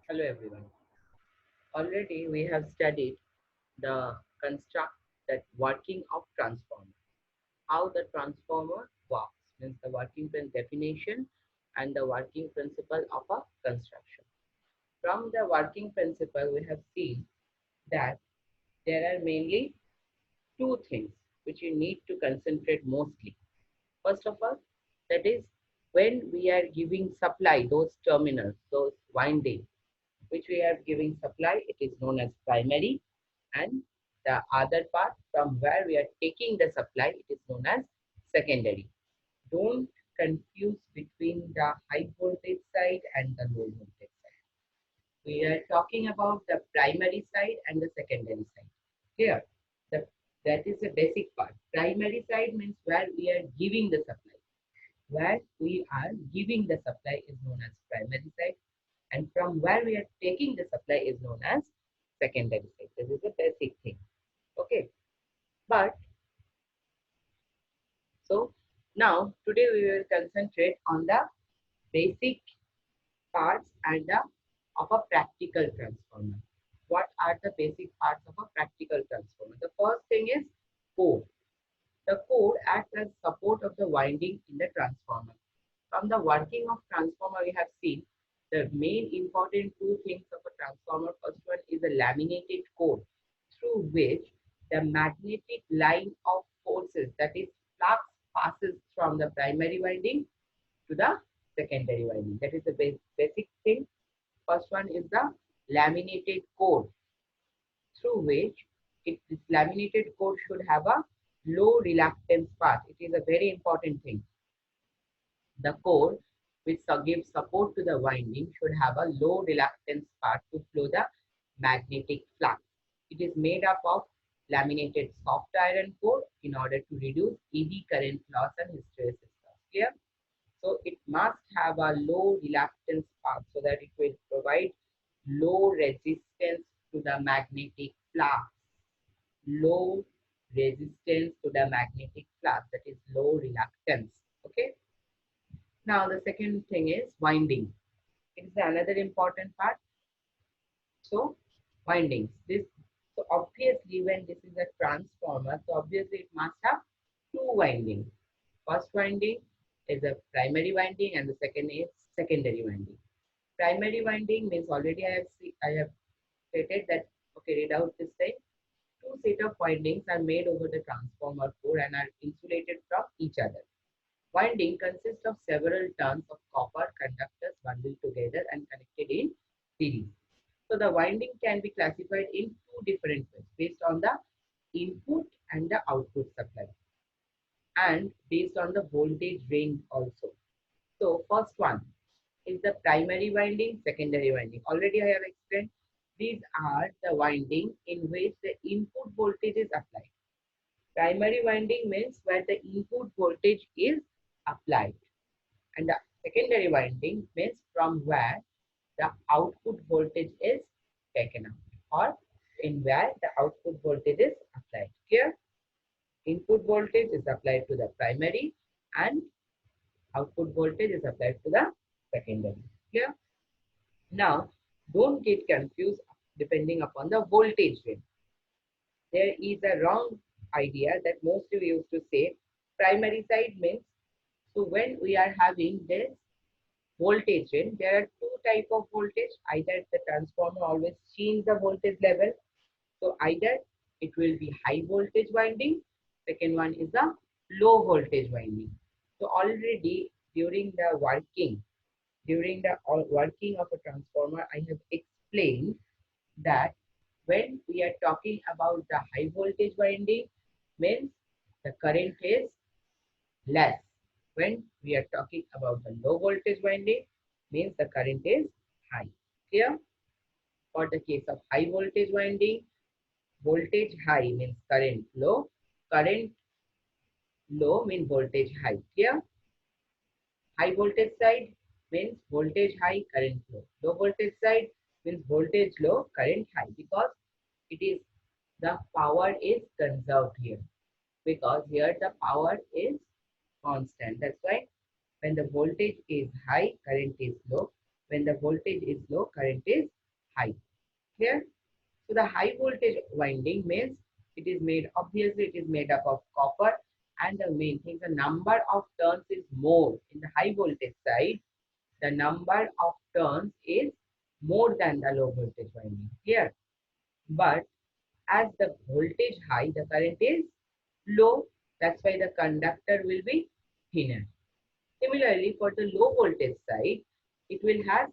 Hello everyone. Already we have studied the construct that working of transformer. How the transformer works means the working definition and the working principle of a construction. From the working principle we have seen that there are mainly two things which you need to concentrate mostly. First of all, that is when we are giving supply those terminals, those windings which we are giving supply, it is known as primary, and the other part from where we are taking the supply, it is known as secondary. Don't confuse between the high voltage side and the low voltage side. We are talking about the primary side and the secondary side. Here, the, that is the basic part. Primary side means where we are giving the supply. Where we are giving the supply is known as primary side, and from where we are taking the supply is known as secondary side. This is a basic thing. Okay, but so now today we will concentrate on the basic parts and the of a practical transformer. What are the basic parts of a practical transformer? The first thing is core. The core acts as support of the winding in the transformer. From the working of transformer, we have seen the main important two things of a transformer. First one is a laminated core through which the magnetic line of forces, that is flux, passes from the primary winding to the secondary winding. That is the basic thing. First one is the laminated core through which this laminated core should have a low reluctance path. It is a very important thing. The core, which gives support to the winding, should have a low reluctance path to flow the magnetic flux. It is made up of laminated soft iron core in order to reduce eddy current loss and hysteresis loss. Clear? So it must have a low reluctance path so that it will provide low resistance to the magnetic flux. Low resistance to the magnetic flux, that is low reluctance. Okay. Now the second thing is winding. It is another important part. So windings. This so obviously when this is a transformer, so obviously it must have two windings. First winding is a primary winding and the second is secondary winding. Primary winding means already I have stated that, okay, read out this thing. Two set of windings are made over the transformer core and are insulated from each other. Winding consists of several turns of copper conductors bundled together and connected in series. So the winding can be classified in two different ways based on the input and the output supply and based on the voltage range also. So first one is the primary winding, secondary winding. Already I have explained these are the winding in which the input voltage is applied. Primary winding means where the input voltage is applied, and the secondary winding means from where the output voltage is taken out or in where the output voltage is applied. Clear? Input voltage is applied to the primary and output voltage is applied to the secondary. Clear? Now, don't get confused depending upon the voltage range. There is a wrong idea that most of you used to say primary side means, so when we are having this voltage range, there are two type of voltage. Either the transformer always change the voltage level. So either it will be high voltage winding, second one is the low voltage winding. So already during the working of a transformer, I have explained that when we are talking about the high voltage winding means the current is less. When we are talking about the low voltage winding means the current is high. Clear? For the case of high voltage winding, voltage high means current low means voltage high. Clear? High voltage side means voltage high, current low. Low voltage side means voltage low, current high, because it is the power is conserved here, because here the power is constant. That's why when the voltage is high, current is low. When the voltage is low, current is high. Clear? So the high voltage winding means obviously it is made up of copper, and the main thing, the number of turns is more. In the high voltage side, the number of turns is more than the low voltage winding. Clear? But as the voltage high, the current is low. That's why the conductor will be thinner. Similarly, for the low voltage side, it will have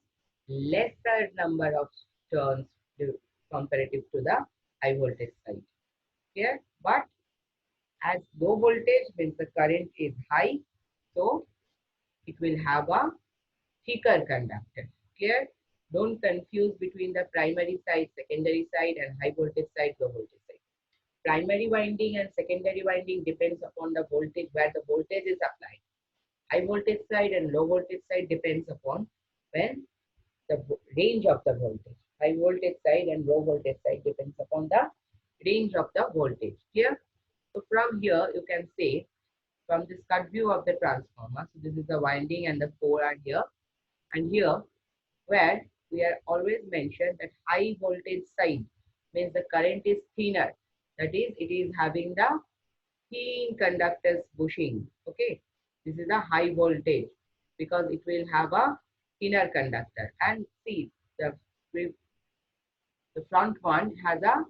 lesser number of turns comparative to the high voltage side. Here, but as low voltage means the current is high, so it will have a thicker conductor. Clear? Don't confuse between the primary side, secondary side, and high voltage side, low voltage side. Primary winding and secondary winding depends upon the voltage where the voltage is applied. High voltage side and low voltage side depends upon when the range of the voltage. High voltage side and low voltage side depends upon the range of the voltage. Clear? So from here you can say, from this cut view of the transformer, so this is the winding and the core are here, and here where we are always mentioned that high voltage side means the current is thinner. That is, it is having the thin conductors bushing. Okay, this is a high voltage because it will have a thinner conductor. And see, the front one has a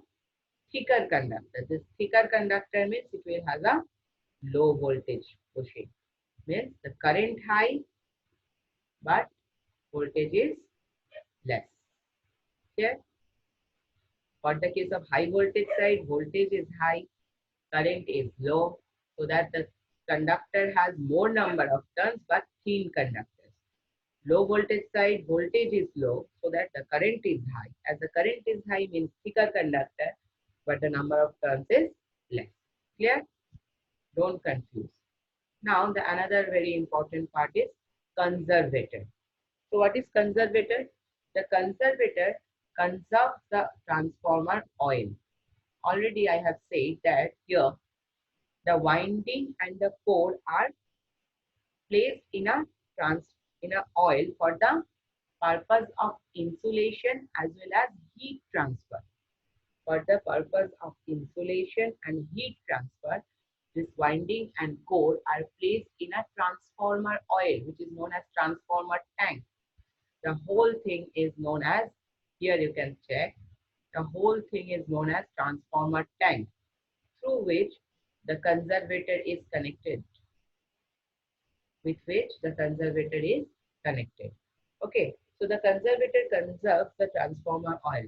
thicker conductor. This thicker conductor means it will have a low voltage pushing. Means the current high but voltage is less. Here, for the case of high voltage side, voltage is high, current is low, so that the conductor has more number of turns but thin conductors. Low voltage side, voltage is low, so that the current is high. As the current is high means thicker conductor, but the number of turns is less. Clear? Don't confuse. Now the another very important part is conservator. So what is conservator? The conservator conserves the transformer oil. Already I have said that here the winding and the core are placed in a oil for the purpose of insulation as well as heat transfer. For the purpose of insulation and heat transfer, this winding and core are placed in a transformer oil, which is known as transformer tank. The whole thing is known as, here you can check, the whole thing is known as transformer tank, through which the conservator is connected. With which the conservator is connected. Okay, so the conservator conserves the transformer oil.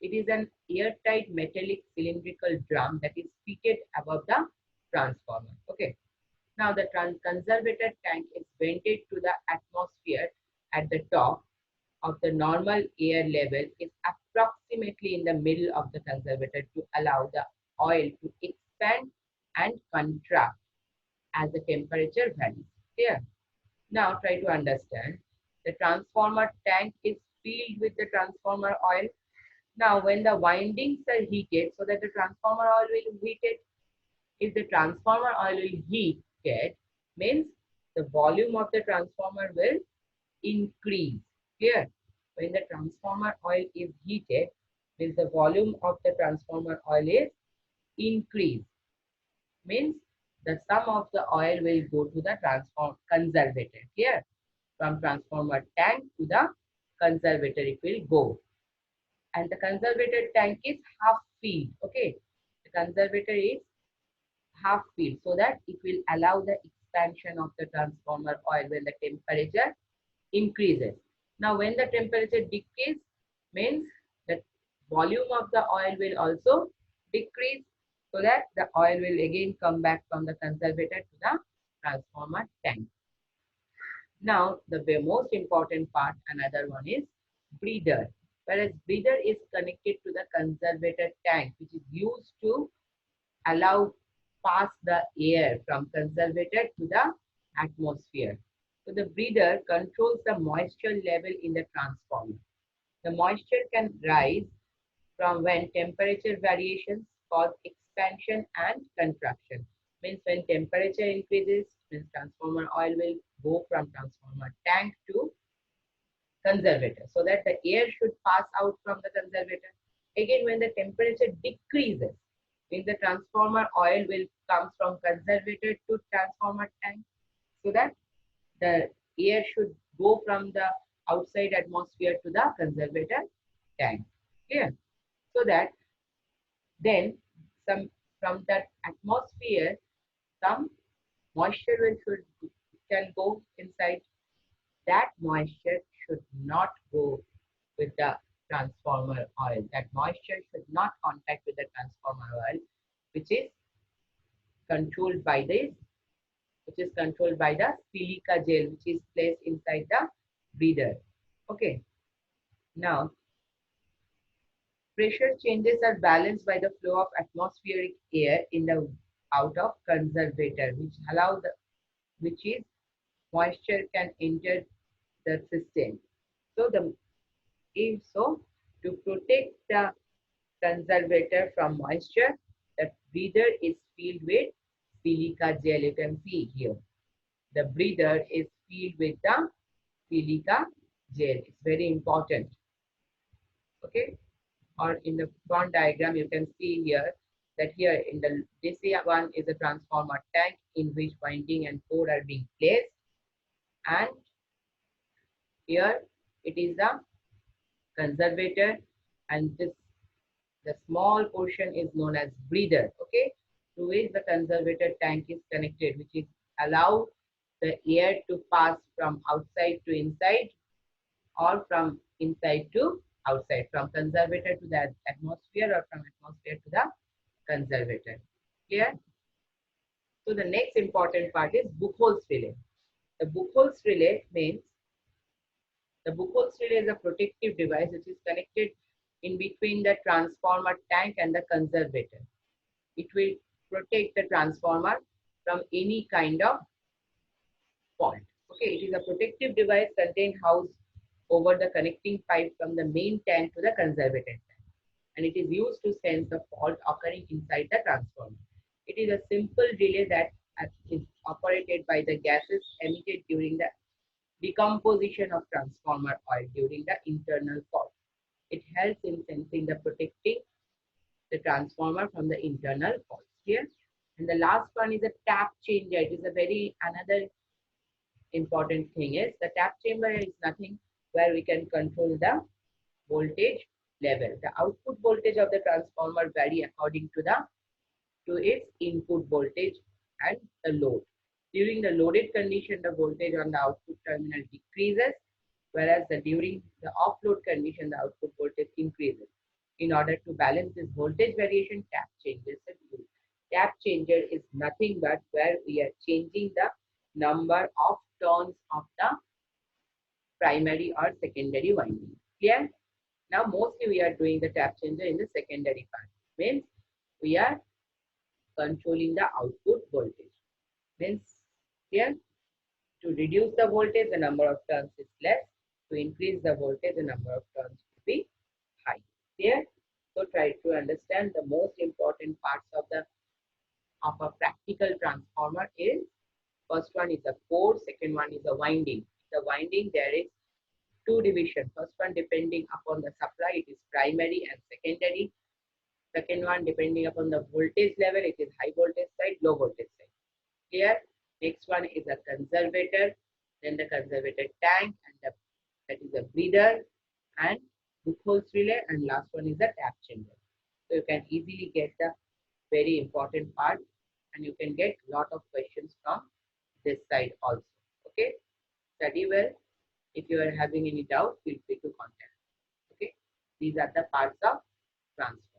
It is an airtight metallic cylindrical drum that is fitted above the transformer. Okay, now the conservator tank is vented to the atmosphere at the top of the normal air level is approximately in the middle of the conservator to allow the oil to expand and contract as the temperature varies. Clear? Now try to understand. The transformer tank is filled with the transformer oil. Now when the windings are heated, so that the transformer oil will heat it. If the transformer oil will heat it, means the volume of the transformer will increase. Clear? When the transformer oil is heated, means the volume of the transformer oil is increased. Means the sum of the oil will go to the conservator. Clear? From transformer tank to the conservator it will go. And the conservator tank is half filled. Okay, the conservator is half filled, so that it will allow the expansion of the transformer oil when the temperature increases. Now when the temperature decreases, means the volume of the oil will also decrease, so that the oil will again come back from the conservator to the transformer tank. Now the most important part, another one, is breather. Whereas breather is connected to the conservator tank, which is used to allow pass the air from conservator to the atmosphere. So the breather controls the moisture level in the transformer. The moisture can rise from when temperature variations cause expansion and contraction. Means when temperature increases, means transformer oil will go from transformer tank to conservator, so that the air should pass out from the conservator. Again, when the temperature decreases, in the transformer, oil will come from conservator to transformer tank, so that the air should go from the outside atmosphere to the conservator tank. Clear? So that then some from that atmosphere, some moisture will should can go inside. That moisture should not go with the transformer oil. That moisture should not contact with the transformer oil, which is controlled by this, which is controlled by the silica gel, which is placed inside the breather. Okay. Now, pressure changes are balanced by the flow of atmospheric air in the out of conservator, which is moisture can enter the system. So if so, to protect the conservator from moisture, the breather is filled with silica gel. You can see here. The breather is filled with the silica gel. It's very important. Okay. Or in the front diagram, you can see here that here in the this one is a transformer tank in which winding and core are being placed, and here it is the conservator, and this the small portion is known as breather. Okay, to which the conservator tank is connected, which is allow the air to pass from outside to inside, or from inside to outside, from conservator to the atmosphere, or from atmosphere to the conservator. Clear? So the next important part is Buchholz relay. The Buchholz relay means the Buchholz relay is a protective device which is connected in between the transformer tank and the conservator. It will protect the transformer from any kind of fault. Okay, it is a protective device contained housed over the connecting pipe from the main tank to the conservator tank, and it is used to sense the fault occurring inside the transformer. It is a simple relay that is operated by the gases emitted during the decomposition of transformer oil during the internal fault. It helps in sensing the protecting the transformer from the internal faults here. And the last one is a tap changer. It is a very another important thing is the tap chamber is nothing where we can control the voltage level. The output voltage of the transformer vary according to its input voltage and the load. During the loaded condition, the voltage on the output terminal decreases, whereas during the off-load condition, the output voltage increases. In order to balance this voltage variation, tap changers are used. Tap changer is nothing but where we are changing the number of turns of the primary or secondary winding. Clear? Now, mostly we are doing the tap changer in the secondary part. Means we are controlling the output voltage. Means here to reduce the voltage, the number of turns is less. To increase the voltage, the number of turns will be high. Here, so try to understand the most important parts of a practical transformer is first one is a core, second one is a winding. The winding there is two divisions. First one depending upon the supply, it is primary and secondary. Second one depending upon the voltage level, it is high voltage side, low voltage side. Here, next one is a conservator, then the conservator tank, and that is a breather and Buchholz relay, and last one is the tap chamber. So you can easily get the very important part, and you can get lot of questions from this side also. Okay, study well. If you are having any doubt, feel free to contact. Okay, these are the parts of transfer.